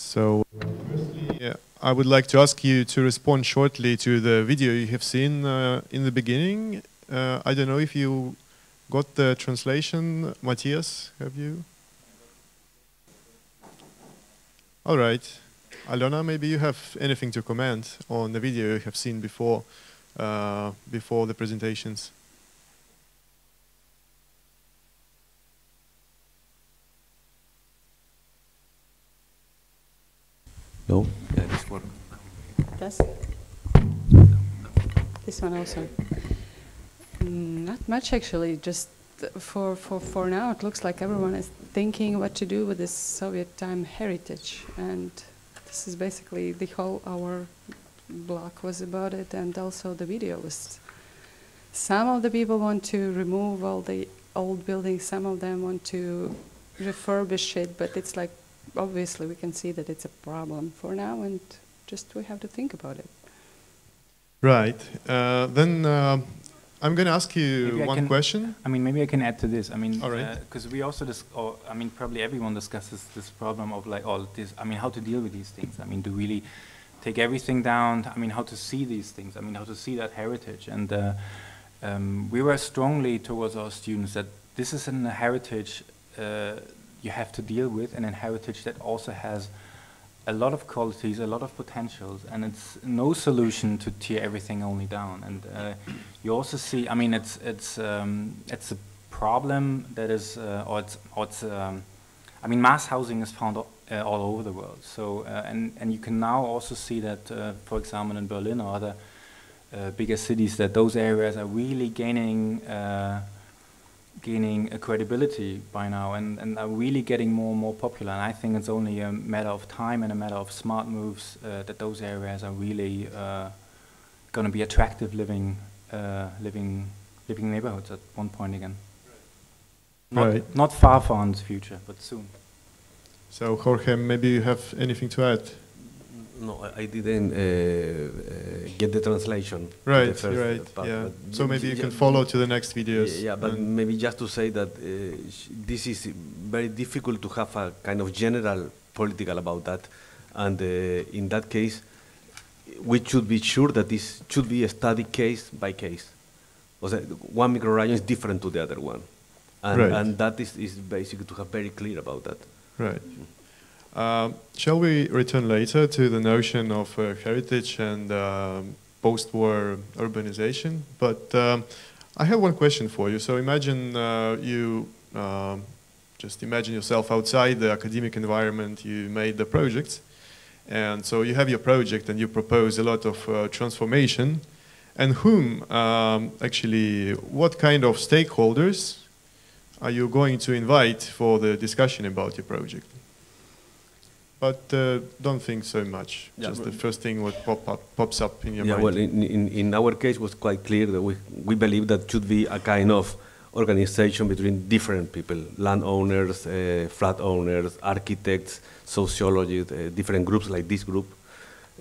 So, yeah, I would like to ask you to respond shortly to the video you have seen in the beginning. I don't know if you got the translation. Matthias, have you? All right. Alona, maybe you have anything to comment on the video you have seen before, before the presentations. No? Yeah, this one. This? This one also. Not much actually, just for now it looks like everyone is thinking what to do with this Soviet time heritage, and this is basically the whole our block was about it, and also the video was. Some of the people want to remove all the old buildings, some of them want to refurbish it, but it's like obviously we can see that it's a problem for now, and just we have to think about it. Right. Then I'm going to ask you one question. I mean, maybe I can add to this. I mean, right. Because we also, I mean, probably everyone discusses this problem of like all this. I mean, how to deal with these things. I mean, to really take everything down. I mean, how to see these things. I mean, how to see that heritage. And we were strongly towards our students that this is a heritage you have to deal with, and a heritage that also has a lot of qualities, a lot of potentials, and it's no solution to tear everything only down. And you also see, I mean, it's a problem that is, I mean, mass housing is found all over the world. So and you can now also see that, for example, in Berlin or other bigger cities, that those areas are really gaining a credibility by now, and are really getting more and more popular. And I think it's only a matter of time and a matter of smart moves that those areas are really going to be attractive living neighborhoods at one point again. Not far in the future, but soon. So Jorge, maybe you have anything to add? No, I didn't get the translation. Right, right, part, yeah. So maybe you can follow to the next videos. Yeah, but maybe just to say that this is very difficult to have a kind of general political about that. And in that case, we should be sure that this should be a study case by case. One microregion is different to the other one. And, and that is basically to have very clear about that. Right. Shall we return later to the notion of heritage and post-war urbanization? But I have one question for you. So imagine just imagine yourself outside the academic environment. You made the project, and so you have your project and you propose a lot of transformation. And whom, actually, what kind of stakeholders are you going to invite for the discussion about your project? But don't think so much. Yeah, just the first thing what pops up in your mind. Well, in our case, it was quite clear that we believe that should be a kind of organization between different people, landowners, flat owners, architects, sociologists, different groups like this group.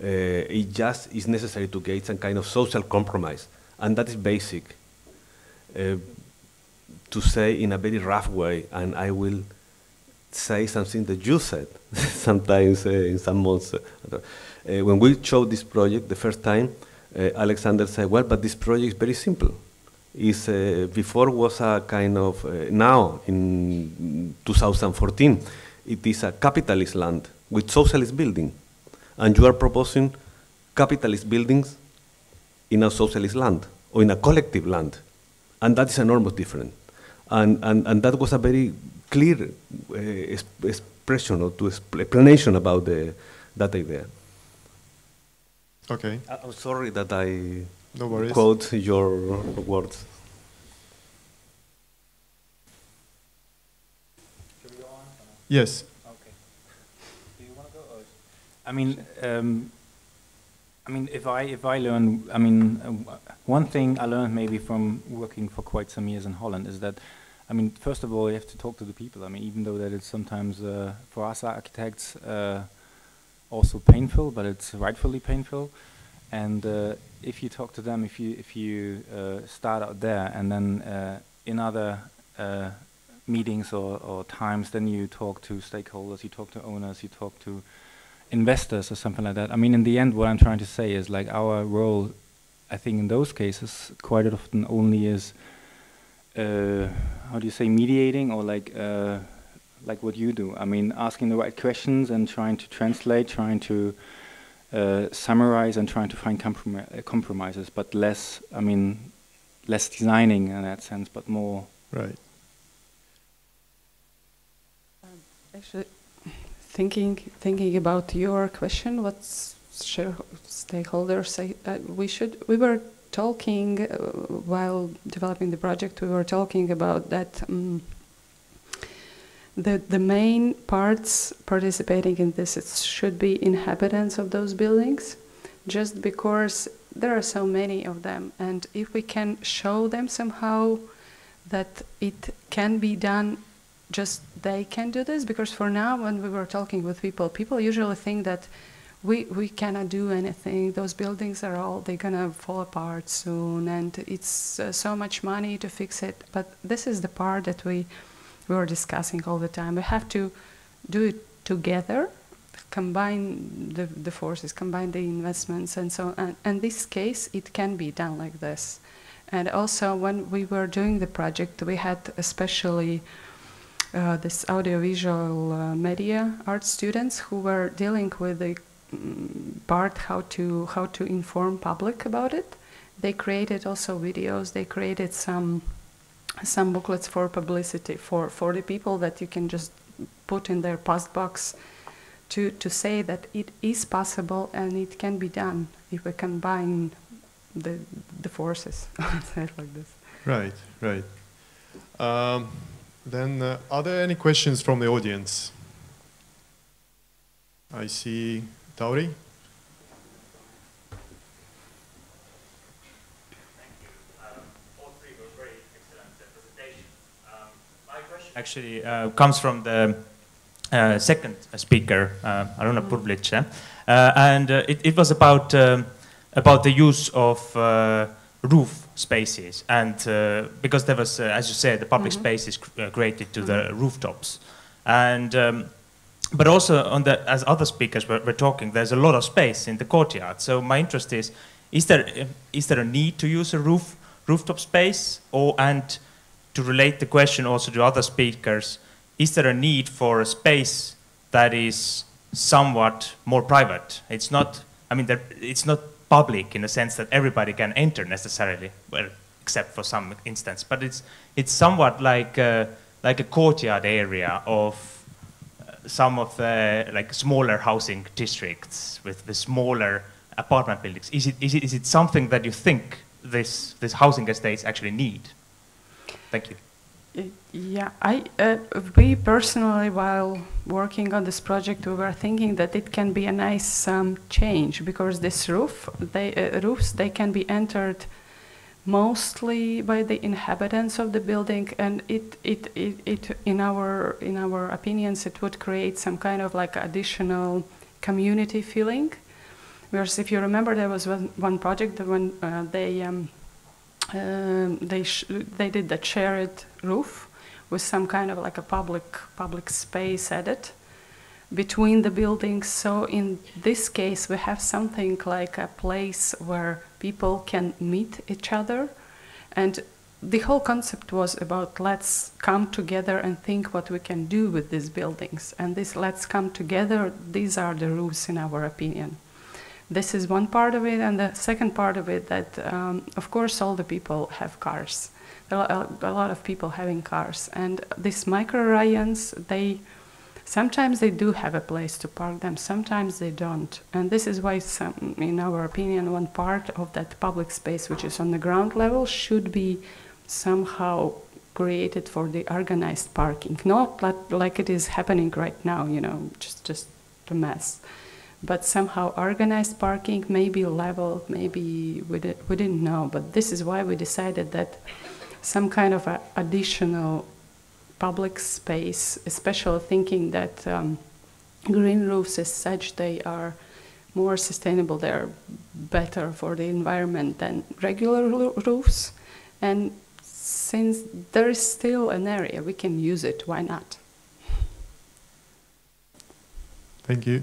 It just is necessary to get some kind of social compromise, and that is basic. To say in a very rough way, and I will say something that you said sometimes in some months. When we showed this project the first time, Alexander said, well, but this project is very simple. Before was a kind of, now in 2014, it is a capitalist land with socialist building. And you are proposing capitalist buildings in a socialist land or in a collective land. And that is enormous difference. And that was a very clear expression or explanation about that idea. Okay. I'm sorry that I no quote your words. Should we go on? Yes. Okay. Do you want to go? Or? I mean, if I learn, I mean, one thing I learned maybe from working for quite some years in Holland is that, I mean, first of all, you have to talk to the people. I mean, even though that it's sometimes for us architects also painful, but it's rightfully painful. And if you talk to them, if you start out there, and then in other meetings or times, then you talk to stakeholders, you talk to owners, you talk to investors or something like that. I mean, in the end, what I'm trying to say is like our role, I think in those cases, quite often only is, how do you say, mediating, or like what you do. I mean, asking the right questions and trying to translate, trying to summarize and trying to find compromises, but less, I mean, less designing in that sense, but more. Right. Actually, thinking about your question, what stakeholders say, we were talking while developing the project, we were talking about that the main parts participating in this should be inhabitants of those buildings, just because there are so many of them, and if we can show them somehow that it can be done, just they can do this, because for now when we were talking with people usually think that we cannot do anything, those buildings are all, they're gonna fall apart soon, and it's so much money to fix it. But this is the part that we were discussing all the time. We have to do it together, combine the forces, combine the investments, and so on. And in this case, it can be done like this. And also, when we were doing the project, we had especially this audiovisual media art students who were dealing with the part how to inform public about it. They created also videos. They created some booklets for publicity for the people that you can just put in their post box to say that it is possible and it can be done if we combine the forces. Say it like this. Right, right. Then, are there any questions from the audience? I see Tauri. Actually comes from the second speaker, Aruna Purvlic, and it was about the use of roof spaces, and because there was, as you said, the public spaces created to the rooftops, and but also on the, as other speakers were talking, there's a lot of space in the courtyard. So my interest is there a need to use a rooftop space, and to relate the question also to other speakers, is there a need for a space that is somewhat more private? It's not, I mean, it's not public in the sense that everybody can enter necessarily, well, except for some instance, but it's somewhat like a courtyard area of some of the like smaller housing districts with the smaller apartment buildings. Is it something that you think this housing estates actually need? Thank you. Yeah, we personally, while working on this project, we were thinking that it can be a nice change, because this roofs, they can be entered mostly by the inhabitants of the building, and it in our opinions, it would create some kind of like additional community feeling. Whereas, if you remember, there was one project when they did the shared roof with some kind of like a public space added between the buildings. So in this case, we have something like a place where people can meet each other, and the whole concept was about let's come together and think what we can do with these buildings. And this let's come together, these are the rules in our opinion. This is one part of it, and the second part of it that, of course, all the people have cars. There are a lot of people having cars, and these micro rayons, sometimes they do have a place to park them, sometimes they don't. And this is why, in our opinion, one part of that public space, which is on the ground level, should be somehow created for the organized parking, not like it is happening right now, you know, just a mess. But somehow organized parking, maybe level, maybe we didn't know. But this is why we decided that some kind of additional public space, especially thinking that green roofs as such, they are more sustainable, they're better for the environment than regular roofs. And since there is still an area, we can use it, why not? Thank you.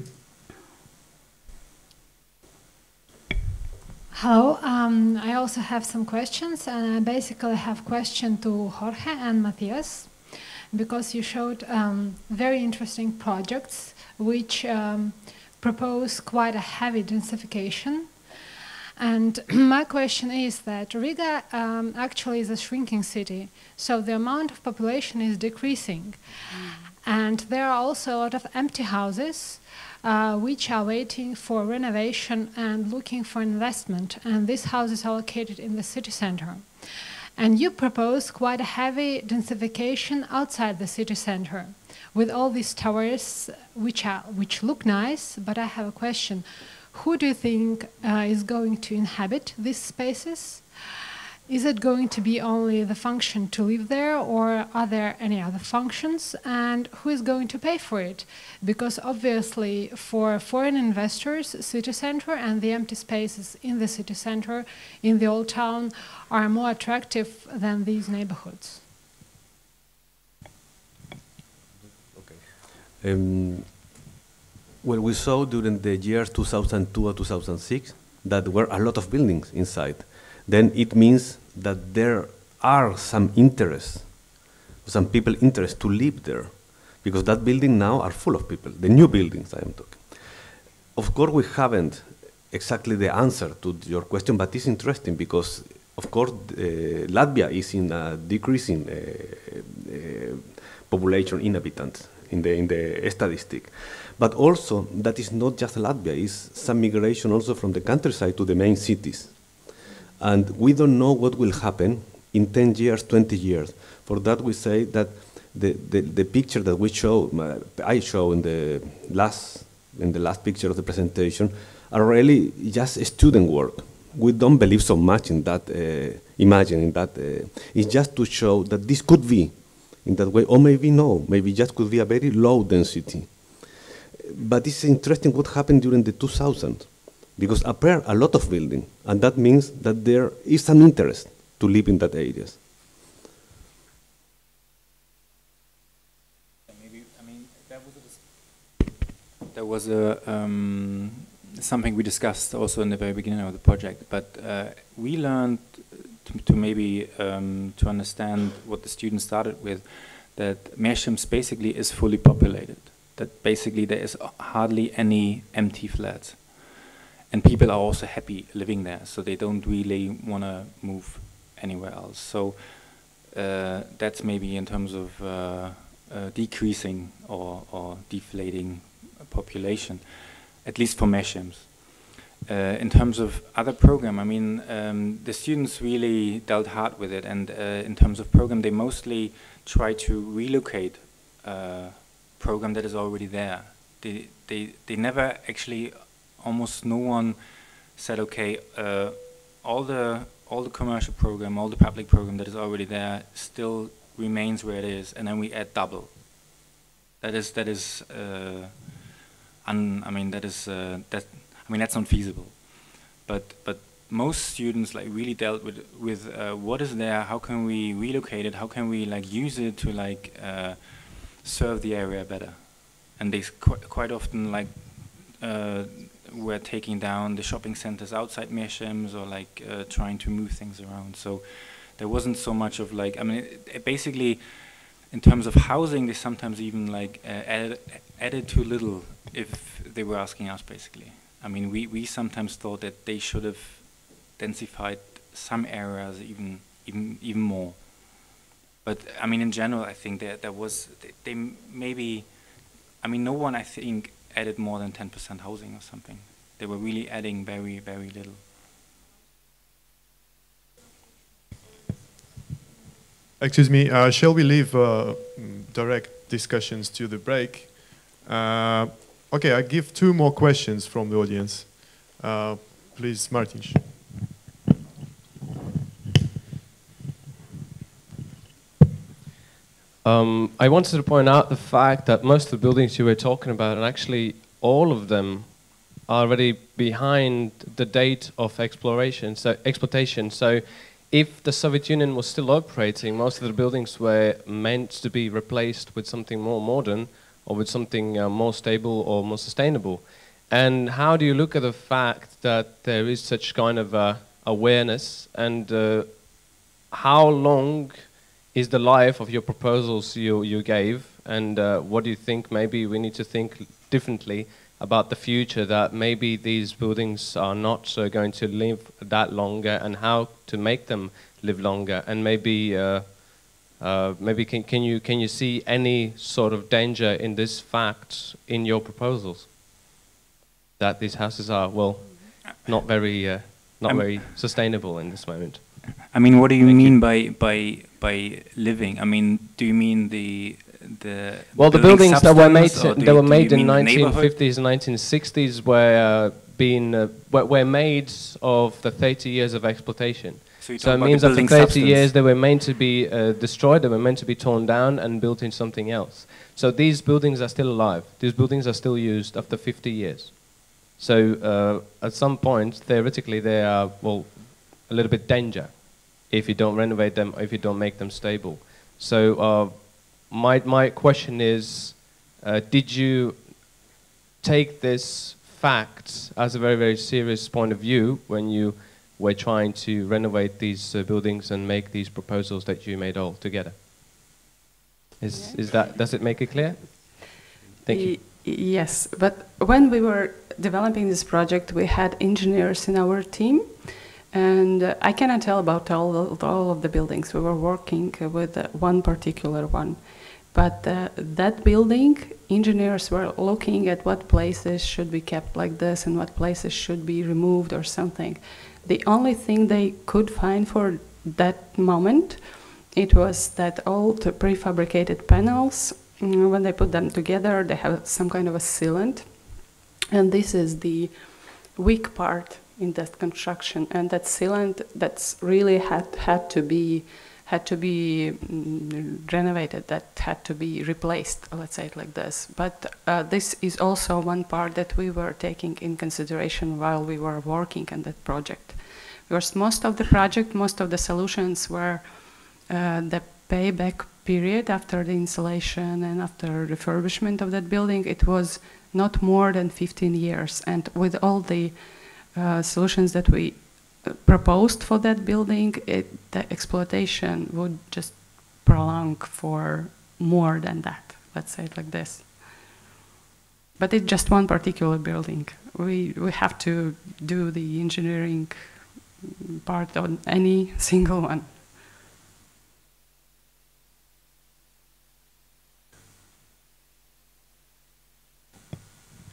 Hello, I also have some questions, and I basically have question to Jorge and Matthias, because you showed very interesting projects which propose quite a heavy densification. And my question is that Riga actually is a shrinking city, so the amount of population is decreasing. And there are also a lot of empty houses which are waiting for renovation and looking for investment. And these houses are located in the city center. And you propose quite a heavy densification outside the city center with all these towers which look nice, but I have a question. Who do you think is going to inhabit these spaces? Is it going to be only the function to live there, or are there any other functions? And who is going to pay for it? Because obviously for foreign investors, city center and the empty spaces in the city center, in the old town, are more attractive than these neighborhoods. Okay. Well, we saw during the years 2002 or 2006 that there were a lot of buildings inside. Then it means that there are some interest, some people interest to live there, because that building now are full of people, the new buildings I am talking. Of course, we haven't exactly the answer to your question, but it's interesting because, of course, Latvia is in a decreasing population inhabitants in the statistic. But also, that is not just Latvia, it's some migration also from the countryside to the main cities. And we don't know what will happen in 10 years, 20 years. For that, we say that the picture that we show, I show in the last picture of the presentation, are really just student work. We don't believe so much in that, imagining that. It's just to show that this could be in that way, or maybe no, maybe just could be a very low density. But it's interesting what happened during the 2000s, because appear a lot of building, and that means that there is an interest to live in that areas. Maybe, I mean, that was something we discussed also in the very beginning of the project, but we learned to maybe to understand what the students started with, that Mershems basically is fully populated, that basically there is hardly any empty flats. And people are also happy living there, so they don't really want to move anywhere else. So that's maybe in terms of decreasing or deflating population, at least for Mershems. In terms of other program, I mean, the students really dealt hard with it, and in terms of program, they mostly try to relocate program that is already there. They never actually, almost no one said, okay, all the commercial program, all the public program that is already there still remains where it is, and then we add double. That's not feasible. But most students like really dealt with what is there, how can we relocate it, how can we like use it to like serve the area better, and they quite often like were taking down the shopping centers outside Mershems, or like trying to move things around. So there wasn't so much of like, I mean, it basically, in terms of housing, they sometimes even like added too little if they were asking us, basically. I mean, we sometimes thought that they should have densified some areas even more. But I mean, in general, I think that they maybe, I mean, no one, I think, added more than 10% housing or something. They were really adding very, very little. Excuse me, shall we leave direct discussions to the break? Okay, I give 2 more questions from the audience. Please, Martin. I wanted to point out the fact that most of the buildings you were talking about, and actually all of them, are already behind the date of exploitation. So if the Soviet Union was still operating, most of the buildings were meant to be replaced with something more modern, or with something more stable or more sustainable. And how do you look at the fact that there is such kind of awareness, and how long is the life of your proposals you gave, and what do you think maybe we need to think differently about the future, that maybe these buildings are not going to live that longer, and how to make them live longer, and maybe maybe can you see any sort of danger in this fact in your proposals, that these houses are, well, not very sustainable in this moment? I mean, what do you mean by living? I mean, do you mean the well, the buildings that were made in 1950s and 1960s were made of the 30 years of exploitation. So it means that for 30 years they were meant to be destroyed, they were meant to be torn down and built in something else. So these buildings are still alive. These buildings are still used after 50 years. So at some point, theoretically, they are, well, a little bit danger if you don't renovate them, or if you don't make them stable. So my question is, did you take this fact as a very, very serious point of view when you were trying to renovate these buildings and make these proposals that you made all together? Does it make it clear? Thank you. Yes, but when we were developing this project, we had engineers in our team, and I cannot tell about all of the buildings. We were working with one particular one, but that building, engineers were looking at what places should be kept like this and what places should be removed or something. The only thing they could find for that moment, it was that all the prefabricated panels, when they put them together, they have some kind of a sealant, and this is the weak part in that construction. And that sealant, that's really had to be renovated. That had to be replaced. Let's say it like this. But this is also one part that we were taking in consideration while we were working on that project, because most of the solutions were the payback period after the installation and after refurbishment of that building. It was not more than 15 years, and with all the solutions that we proposed for that building, the exploitation would just prolong for more than that, let's say it like this. But it's just one particular building. We have to do the engineering part on any single one.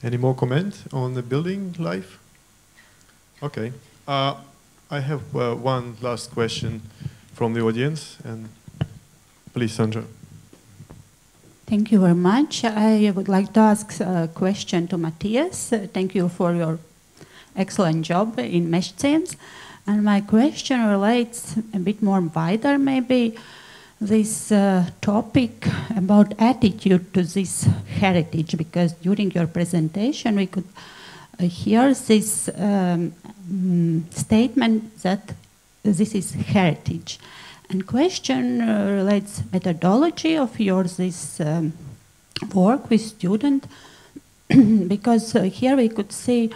Any more comment on the building life? Okay. I have one last question from the audience, and please, Sandra. Thank you very much. I would like to ask a question to Matthias. Thank you for your excellent job in mesh science. And my question relates a bit more wider, maybe, this topic about attitude to this heritage, because during your presentation we could hear this statement that this is heritage. And question relates methodology of yours, this work with students, because here we could see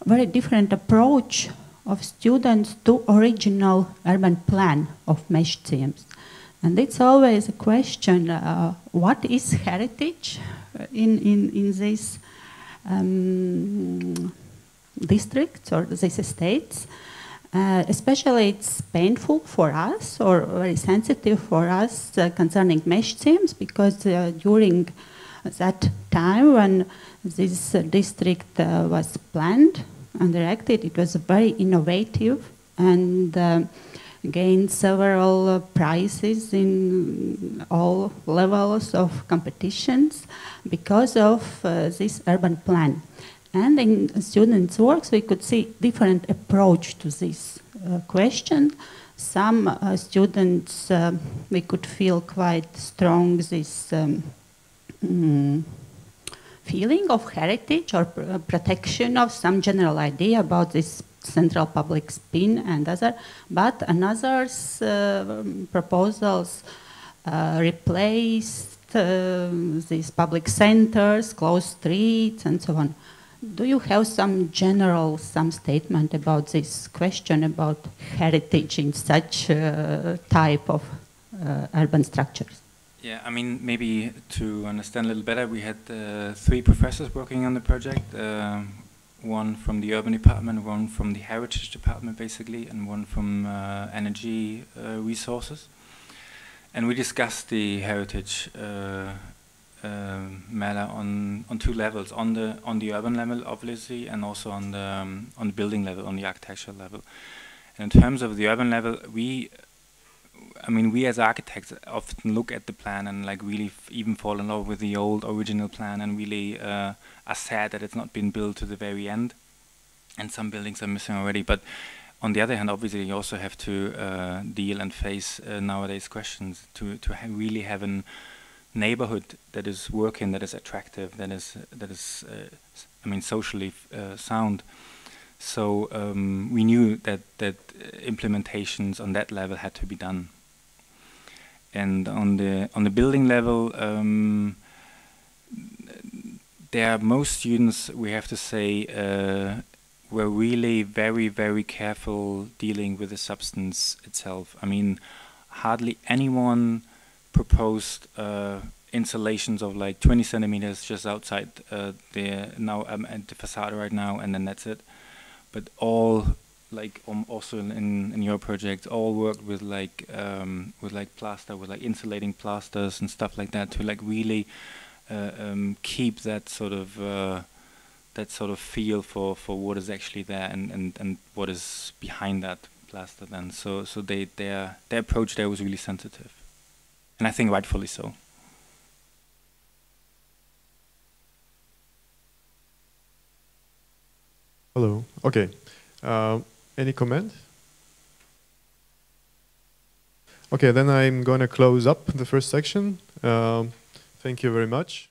very different approach of students to original urban plan of mesh themes. And it's always a question, what is heritage in these districts or these estates? Especially it's painful for us, or very sensitive for us concerning mesh themes, because during that time when this district was planned and directed, it was very innovative and gained several prizes in all levels of competitions because of this urban plan. And in students' works, we could see different approach to this question. Some students, we could feel quite strong this feeling of heritage or protection of some general idea about this central public spin and other, but another's proposals replaced these public centers, closed streets, and so on. Do you have some statement about this question about heritage in such type of urban structures? Yeah, I mean, maybe to understand a little better, we had 3 professors working on the project. One from the urban department, one from the heritage department, basically, and one from energy resources. And we discussed the heritage matter on 2 levels: on the urban level, obviously, and also on the building level, on the architectural level. And in terms of the urban level, we as architects often look at the plan and like really even fall in love with the old original plan, and really are sad that it's not been built to the very end, and some buildings are missing already. But on the other hand, obviously, you also have to deal and face nowadays questions to really have a neighborhood that is working, that is attractive, that is socially sound. So we knew that implementations on that level had to be done. And on the building level, most students, we have to say, were really very, very careful dealing with the substance itself. I mean, hardly anyone proposed installations of like 20 centimeters just outside the facade right now, and then that's it. But all, like also in your project, all worked with like plaster, with like insulating plasters and stuff like that, to like really keep that sort of feel for what is actually there and what is behind that plaster then. So their approach there was really sensitive, and I think rightfully so. Hello. Okay. Any comment? Okay, then I'm going to close up the first section. Thank you very much.